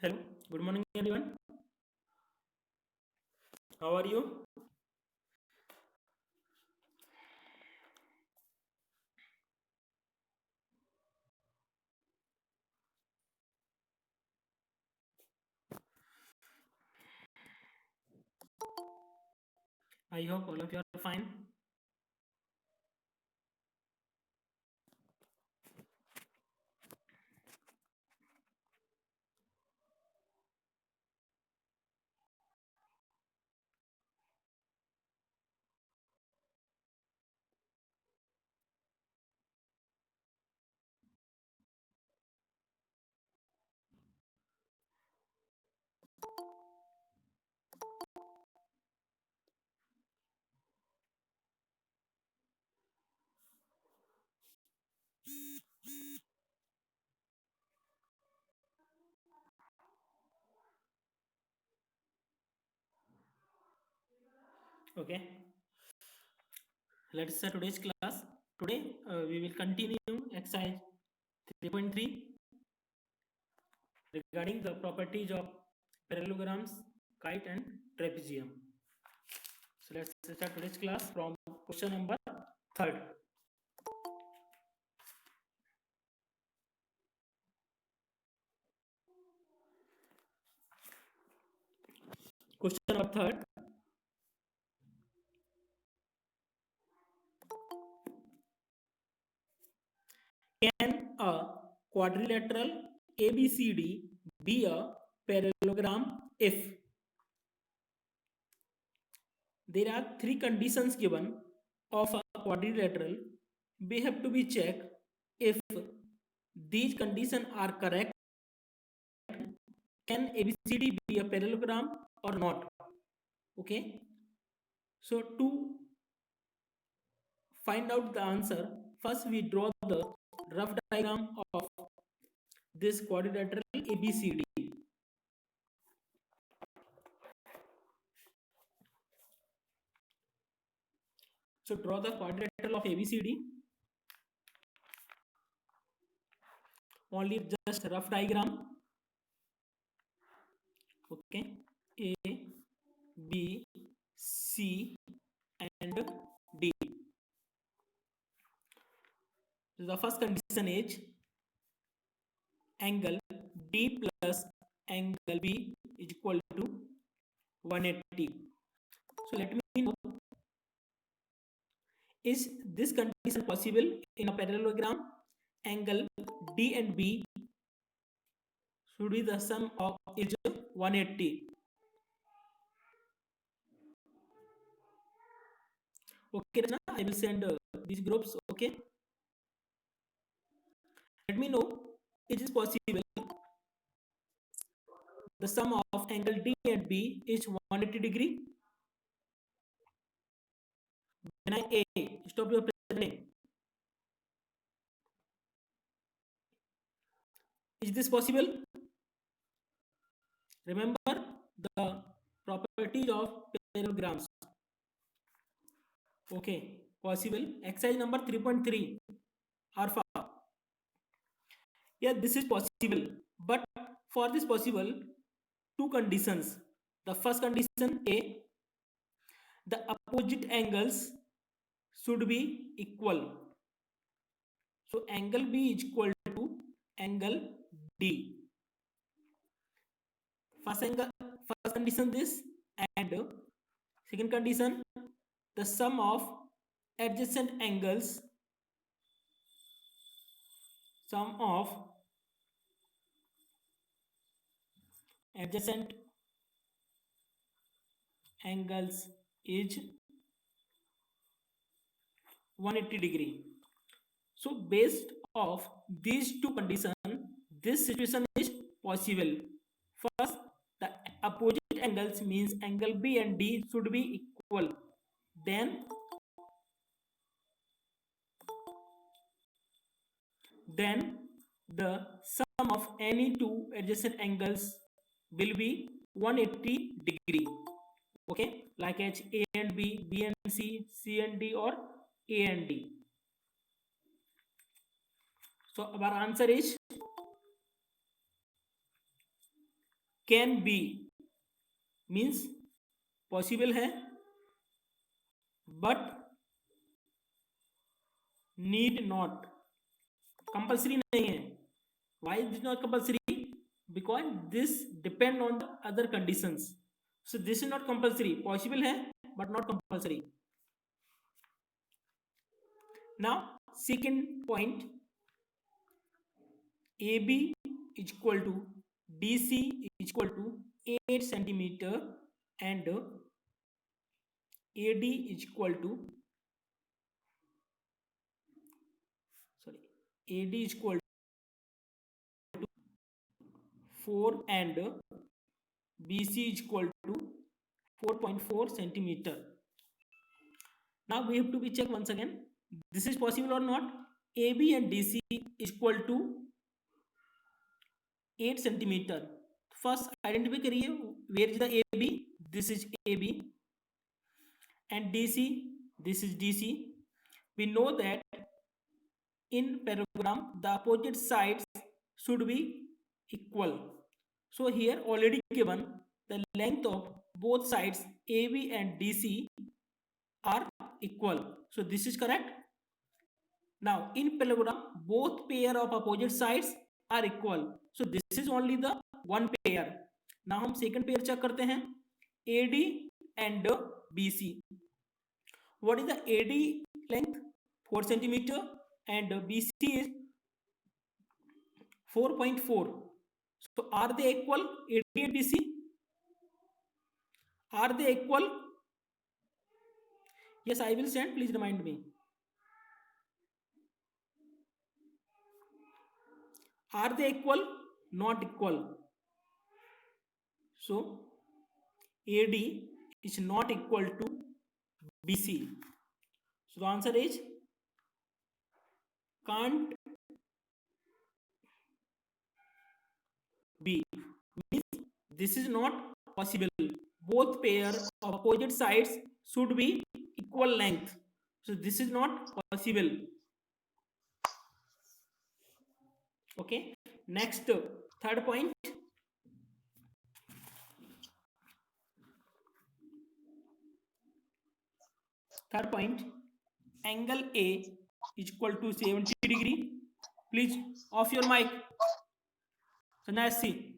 Hello, good morning everyone. How are you? I hope all of you are fine. Okay, let's start today's class. Today we will continue exercise 3.3 regarding the properties of parallelograms, kite and trapezium. So let's start today's class from question number third. Question number third. Can a quadrilateral ABCD be a parallelogram if there are three conditions given of a quadrilateral? We have to be checked if these conditions are correct. Can ABCD be a parallelogram or not? Okay. So to find out the answer, first we draw the rough diagram of this quadrilateral ABCD. So draw the quadrilateral of ABCD. Only just rough diagram. Okay, A, B, C and D. So the first condition is angle D plus angle B is equal to 180. So let me know, is this condition possible in a parallelogram? Angle D and B should be the sum of is 180. Okay, now I will send these groups. Okay, let me know, it is possible the sum of angle D and B is 180 degree. When I stop your presentation, is this possible? Remember the properties of parallelograms. Okay, possible. Exercise number 3.3 alpha. Yeah, this is possible, but for this possible, two conditions. The first condition A, the opposite angles should be equal. So angle B is equal to angle D. First condition this, and second condition, the sum of adjacent angles, sum of adjacent angles is 180 degree. So based of these two conditions, this situation is possible. First, the opposite angles means angle B and D should be equal. Then the sum of any two adjacent angles will be 180 degree. Okay, like H A and B, B and C, C and D, or A and D. So our answer is can be means possible है, but need not, compulsory नहीं है. Why is it not compulsory? Because this depend on the other conditions. So this is not compulsory. Possible है but not compulsory. Now second point, AB is equal to DC is equal to 8 centimeter and AD is equal to AD is equal to 4 and BC is equal to 4.4 centimeter. Now we have to be check once again. This is possible or not? AB and DC is equal to 8 centimeter. First identify करिए where is the AB. This is AB and DC. This is DC. We know that in parallelogram the opposite sides should be equal. So here already given the length of both sides AB and DC are equal. So this is correct. Now in parallelogram both pair of opposite sides are equal. So this is only the one pair. Now हम second pair check करते हैं, AD and BC. What is the AD length? 4 centimeter and BC is 4.4. So are they equal? AD and BC, are they equal? Yes, I will send, please remind me. Are they equal? Not equal. So AD is not equal to BC. So the answer is can't be. Means this is not possible. Both pair of opposite sides should be equal length. So this is not possible. Okay. Next, third point. Third point, angle A is equal to 70 degree. Please off your mic. So now see.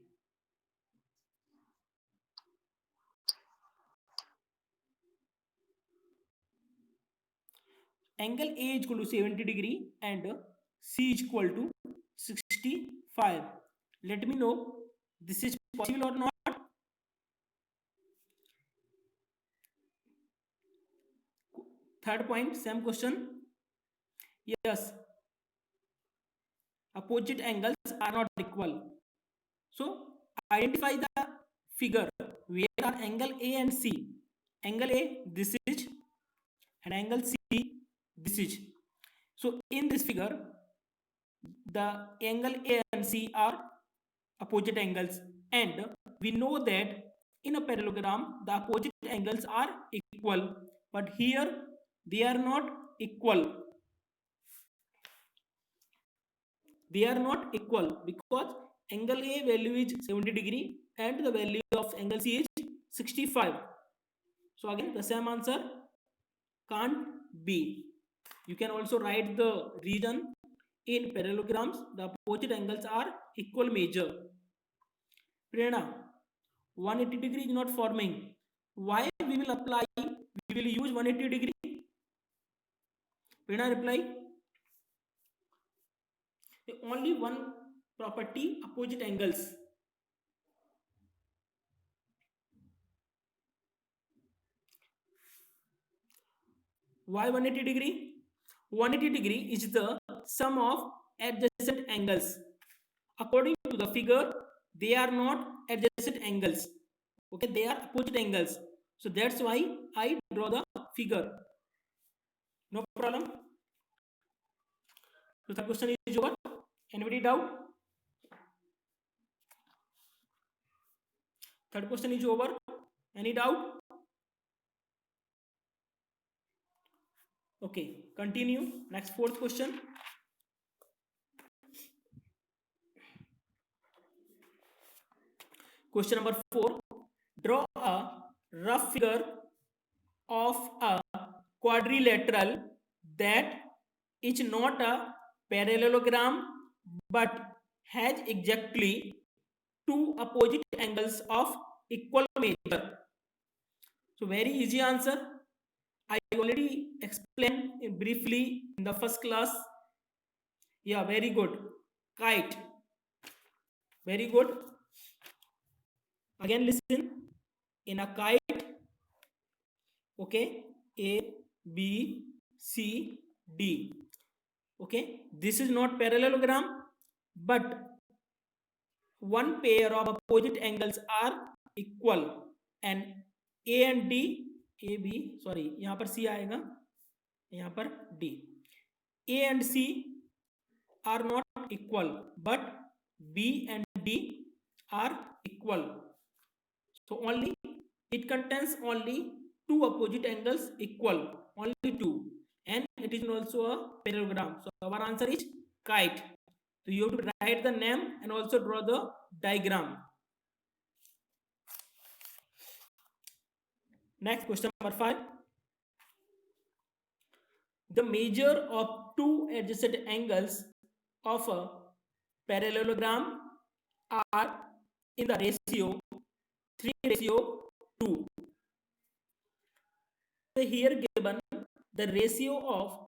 Angle A is equal to 70 degree and C is equal to 65. Let me know this is possible or not. Third point, same question. Yes, opposite angles are not equal. So identify the figure where are angle A and C. Angle A this is and angle C this is. So in this figure the angle A and C are opposite angles and we know that in a parallelogram the opposite angles are equal, but here they are not equal. They are not equal because angle A value is 70 degree and the value of angle C is 65. So again the same answer can't be. You can also write the reason. In parallelograms the opposite angles are equal measure. Prerna, 180 degree is not forming. Why we will apply, we will use 180 degree? Prerna reply. Only one property, opposite angles. Why 180 degree? 180 degree is the sum of adjacent angles. According to the figure, they are not adjacent angles. Okay, they are opposite angles. So that's why I draw the figure. No problem. So the question is over. Anybody doubt? Third question is over. Any doubt? Okay, continue. Next, fourth question. Question number 4. Draw a rough figure of a quadrilateral that is not a parallelogram but has exactly two opposite angles of equal measure. So very easy answer. I already explained briefly in the first class. Yeah, very good. Kite. Very good. Again listen. In a kite, okay, A, B, C, D. Okay, this is not parallelogram, but one pair of opposite angles are equal, and A and D, A B, sorry, यहाँ पर C आएगा, यहाँ पर D. A and C are not equal, but B and D are equal. So only it contains only two opposite angles equal, only two, and it is also a parallelogram. So our answer is kite. So you have to write the name and also draw the diagram. Next, question number 5. The measure of two adjacent angles of a parallelogram are in the ratio 3:2. So here given the ratio of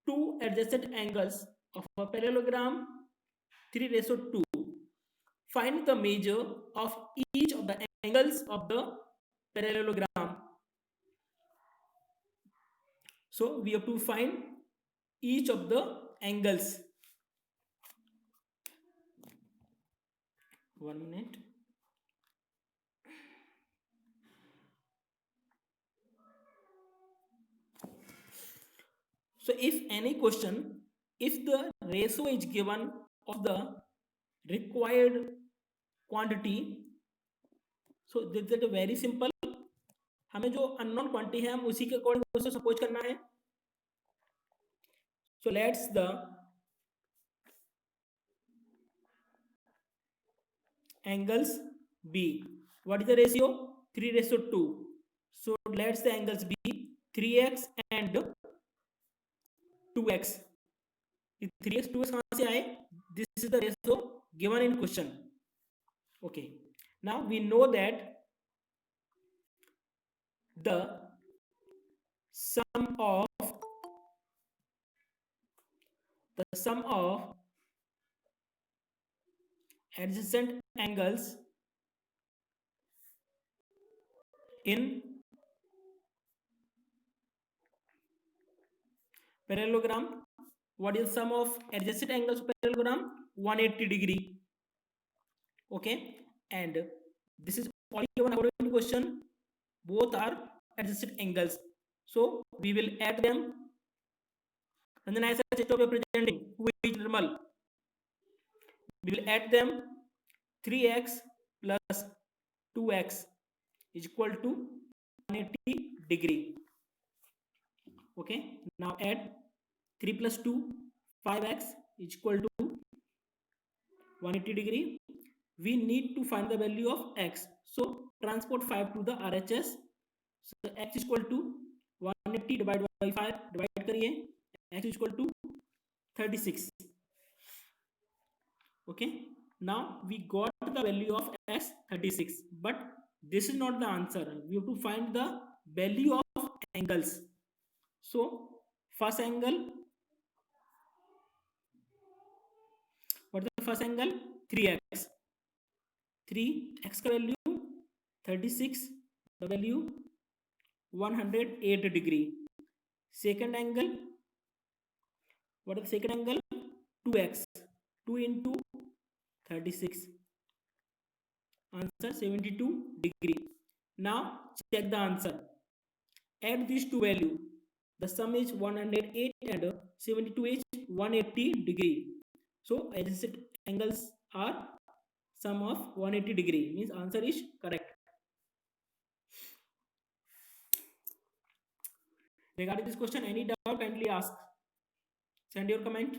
two adjacent angles of a parallelogram 3:2. Find the measure of each of the angles of the parallelogram. So we have to find each of the angles. 1 minute. So if any question, if the ratio is given of the required quantity, so this is very simple. हमें जो unknown quantity है हम उसी के according उसे suppose करना है. So let's the angles B. What is the ratio? 3:2. So let's the angles B 3x and 2x. 3x 2x कहाँ से आए? This is the ratio given in question. Okay. Now we know that the sum of adjacent angles in parallelogram. What is the sum of adjacent angles of parallelogram? 180 degree. Okay, and this is only given according to question. Both are adjacent angles, so we will add them. And then as a way of representing who is normal, we will add them. 3x plus 2x is equal to 180 degree. Okay, now add 3 plus 2, 5x is equal to 180 degree. We need to find the value of x. So transport 5 to the RHS. So x is equal to 180 divided by 5. Divide करिए. X is equal to 36. Okay. Now we got the value of x 36. But this is not the answer. We have to find the value of angles. So first angle. What is the first angle? 3x. 3x का value 36, the value 108 degree. Second angle, what is the second angle? 2x. 2 into 36. Answer 72 degree. Now check the answer. Add these two values. The sum is 108 and 72 is 180 degree. So adjacent angles are sum of 180 degree, means answer is correct. Regarding this question, any doubt, kindly ask. Send your comment.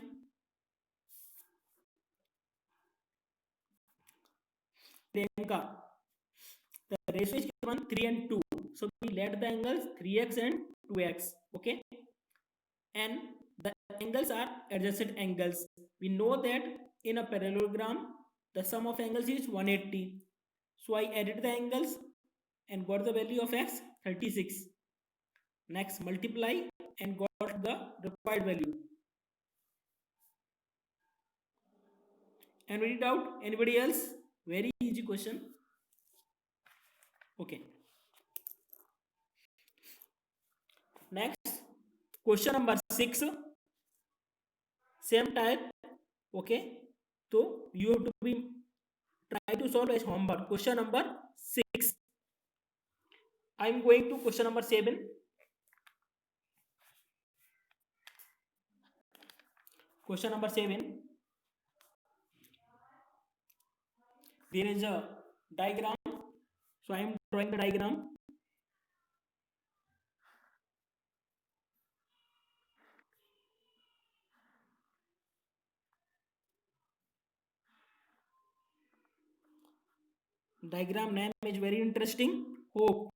Priyanka. ratio is given 3 and 2. So we let the angles 3x and 2x. Okay, and the angles are adjacent angles. We know that in a parallelogram the sum of angles is 180. So I added the angles and got the value of x 36. Next multiply and got the required value. Any doubt? Anybody else? Very easy question. Okay, next question number 6, same type. Okay, so you have to be try to solve as homework. Question number 6. I am going to question number 7. Question number 7. There is a diagram. So I am drawing the diagram. Diagram name is very interesting. Hope.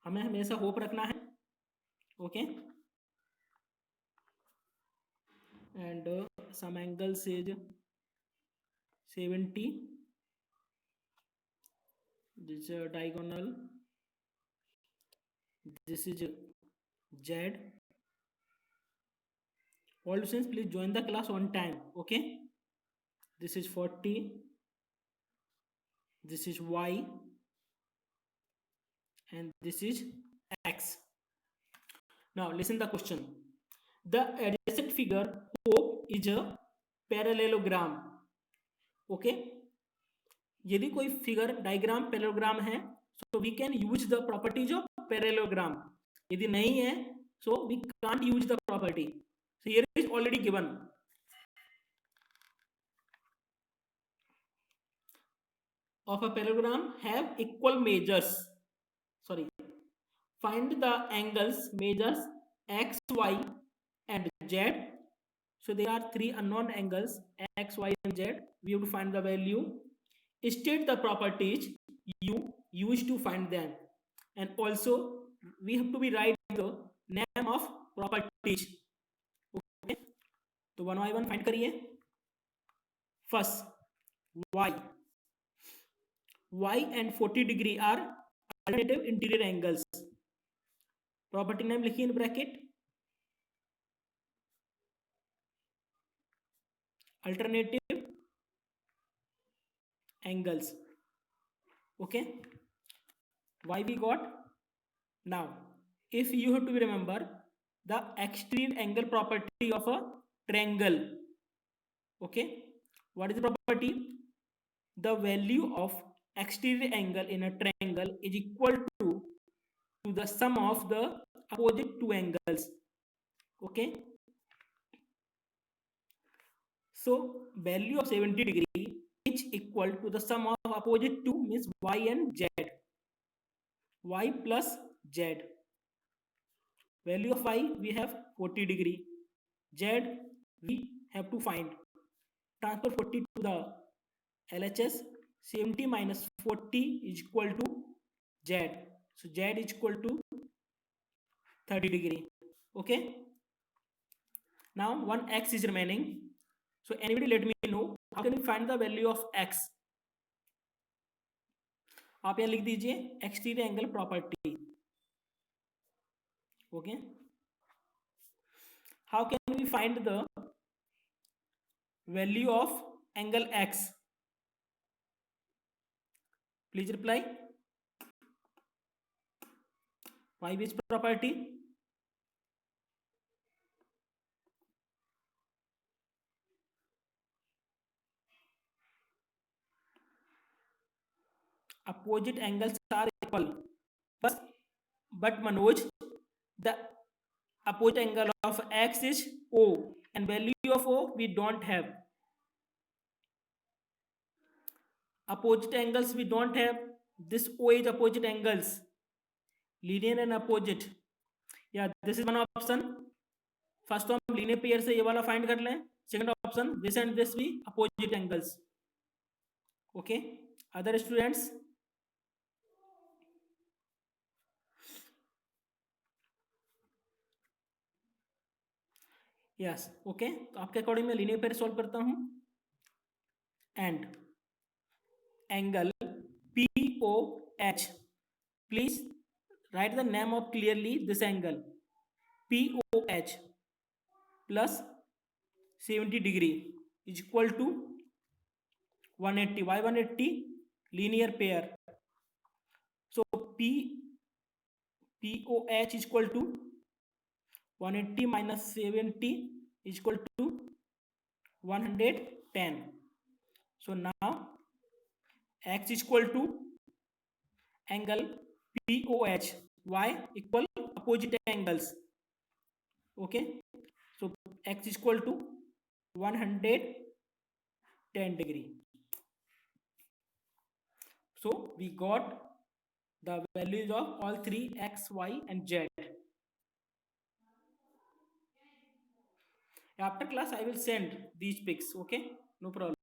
हमें हमेशा hope रखना है. Okay. And some angles is 70. This is diagonal. This is Z. All students please join the class on time. Okay. This is 40. This is Y. And this is X. Now listen the question. The adjacent figure O is a parallelogram. Okay. यदि कोई figure diagram parallelogram है so we can use the properties of parallelogram. यदि नहीं है so we can't use the property. So here is already given. Of a parallelogram have equal measures. Sorry. Find the angles measures x, y, and z. So there are 3 unknown angles x, y, and z. We have to find the value. State the properties you use to find them, and also we have to be write the name of properties. Okay, तो one by one find करिए. First, y and 40 degree are alternative interior angles. Property name लिखिए in bracket. Alternative angles. Okay, why we got? Now if you have to remember the exterior angle property of a triangle. Okay, what is the property? The value of exterior angle in a triangle is equal to the sum of the opposite two angles. Okay, so value of 70 degree is equal to the sum of opposite two, means y and z. Y plus z. Value of y we have 40 degree. Z we have to find. Transfer 40 to the LHS. 70 minus 40 is equal to z. So z is equal to 30 degree. Okay. Now one x is remaining. So anybody let me know how can we find the value of x? आप यहाँ लिख दीजिए exterior angle property. Okay, how can we find the value of angle x? Please reply. By which property? Opposite angles are equal. But Manoj, the opposite angle of x is O, and value of O we don't have. Opposite angles we don't have. This O is opposite angles, linear and opposite. Yeah, this is one option. First तो हम linear pair से ये वाला find कर लें. Second option this and this भी opposite angles. Okay, other students yes okay, तो आपके अकॉर्डिंग मैं लीनियर पेयर सॉल्व करता हूँ. And angle POH, please write the name of clearly this angle POH plus 70 degree is equal to 180. Why 180? Linear pair. So POH is equal to 180 minus 70 is equal to 110. So now X is equal to angle POH. Y equal opposite angles. Okay. So X is equal to 110 degree. So we got the values of all three X, Y and Z. After class I will send these pics. Okay, no problem.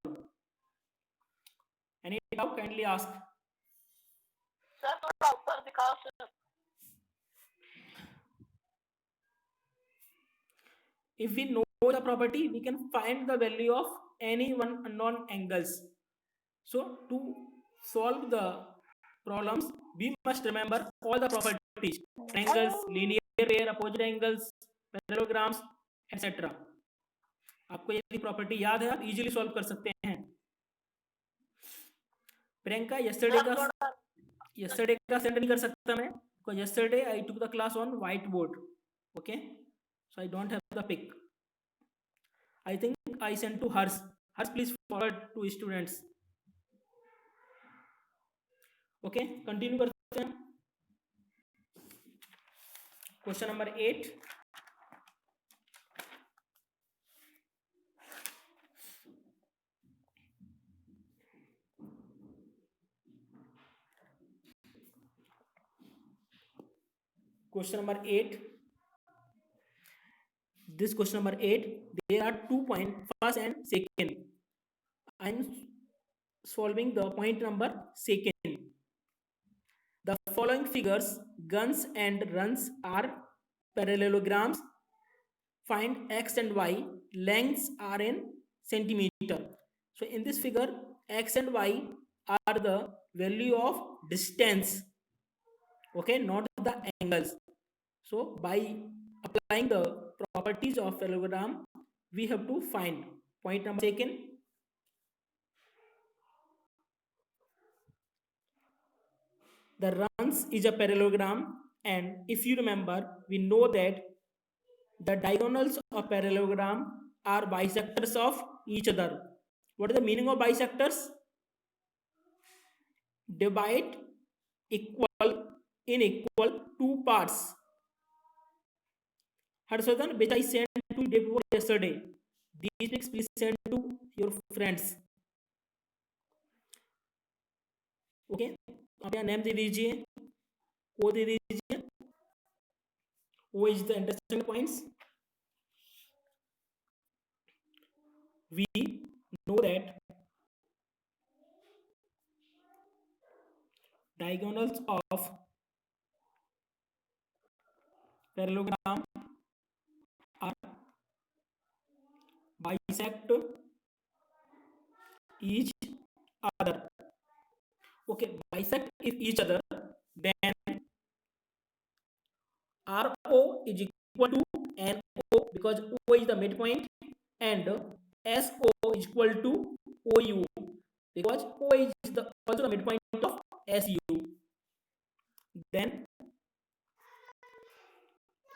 Any doubt, kindly ask. Sir थोड़ा ऊपर दिखाओ sir. If we know the property, we can find the value of any one unknown angles. So to solve the problems, we must remember all the properties: angles, linear pair, opposite angles, parallelograms, etc. आपको यदि property याद है आप easily solve कर सकते हैं. Priyanka yesterday का send नहीं कर सकता मैं, because yesterday I took the class on whiteboard. Okay, so I don't have the pic. I think I sent to Harsh. Harsh, please forward to students. Okay, continue करते हैं. Question number 8. Question number 8. This question number 8. There are 2 points, first and second. I am solving the point number second. The following figures, guns and runs, are parallelograms. Find X and Y lengths are in centimeter. So in this figure, X and Y are the value of distance. Okay, not the angles. So by applying the properties of parallelogram, we have to find point number second. The runs is a parallelogram, and if you remember, we know that the diagonals of parallelogram are bisectors of each other. What is the meaning of bisectors? Divide equal in equal two parts. Harshvardhan, which I sent to day before yesterday. These pics please send to your friends. Okay, आप यहाँ name दे दीजिए, ओ दे दीजिए. O is the intersection points. We know that diagonals of parallelogram are bisect each other. Okay, bisect each other, then RO is equal to NO, because O is the midpoint, and SO is equal to OU, because O is also the midpoint of SU. Then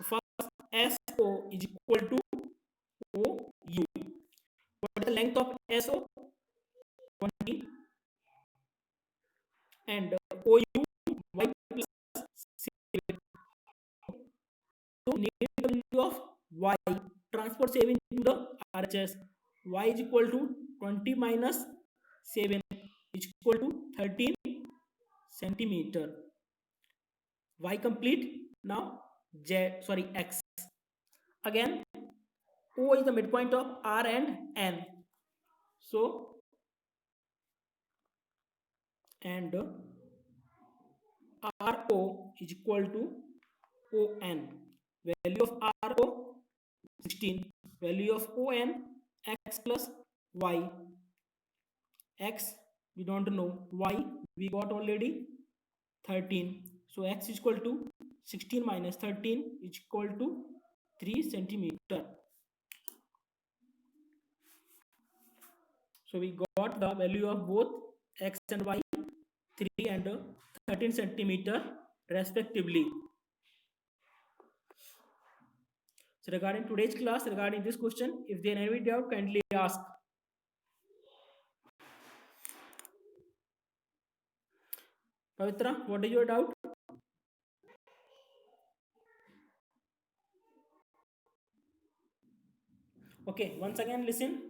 first SO is equal to OU. What is the length of SO? 20, and OU Y plus 7. So need the value of Y, transport 7 into the RHS. Y is equal to 20 minus 7 is equal to 13 centimeter. Y complete. Now X. Again, O is the midpoint of R and N. So, and RO is equal to ON. Value of RO 16. Value of ON, x plus y. X we don't know, y we got already 13. So x is equal to 16 minus 13 is equal to 3 centimeter. So we got the value of both x and y, 3 and 13 centimeter respectively. So regarding today's class, regarding this question, if there any doubt, kindly ask. Pavitra, what is your doubt? Okay, once again listen.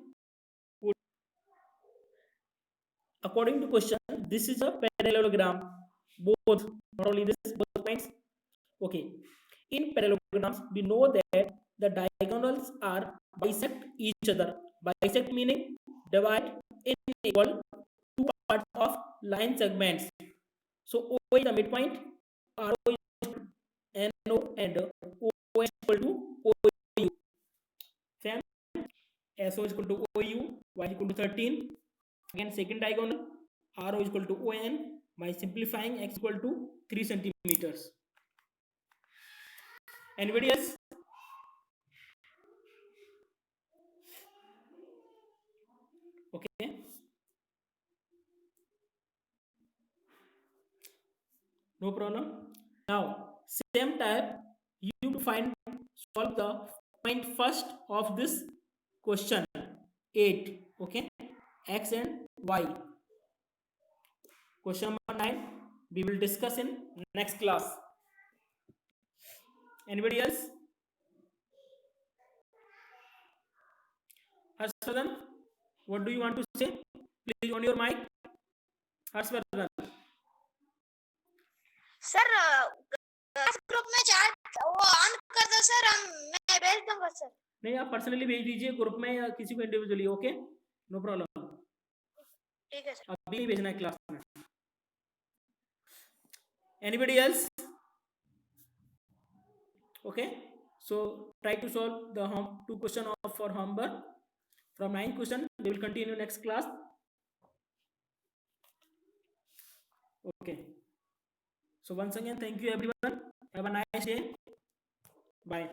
According to question, this is a parallelogram. Both, not only this, both points. Okay. In parallelograms, we know that the diagonals are bisect each other. Bisect meaning divide in equal two parts of line segments. So O is the midpoint, RO is NO, and O is equal to OU. Same. SO is equal to OU, Y is equal to 13. Again, second diagonal, RO is equal to ON. By simplifying, x equal to 3 centimeters. Anybody else? Okay. No problem. Now, same type, you solve the point first of this question 8. Okay, x and y. Question number 9 we will discuss in next class. Anybody else? Harshvardhan, what do you want to say? Please on your mic. Harshvardhan. Sir group में chat वो on कर दो sir, मैं भेज दूंगा sir. नहीं, आप personally भेज दीजिए ग्रुप में या किसी को इंडिविजुअली. Okay, no problem. ठीक है सर. अभी नहीं भेजना है क्लास में. Anybody else? Okay, so try to solve the two question for homework. From 9 question we will continue next class. Okay, so once again thank you everyone. Have a nice day. Bye.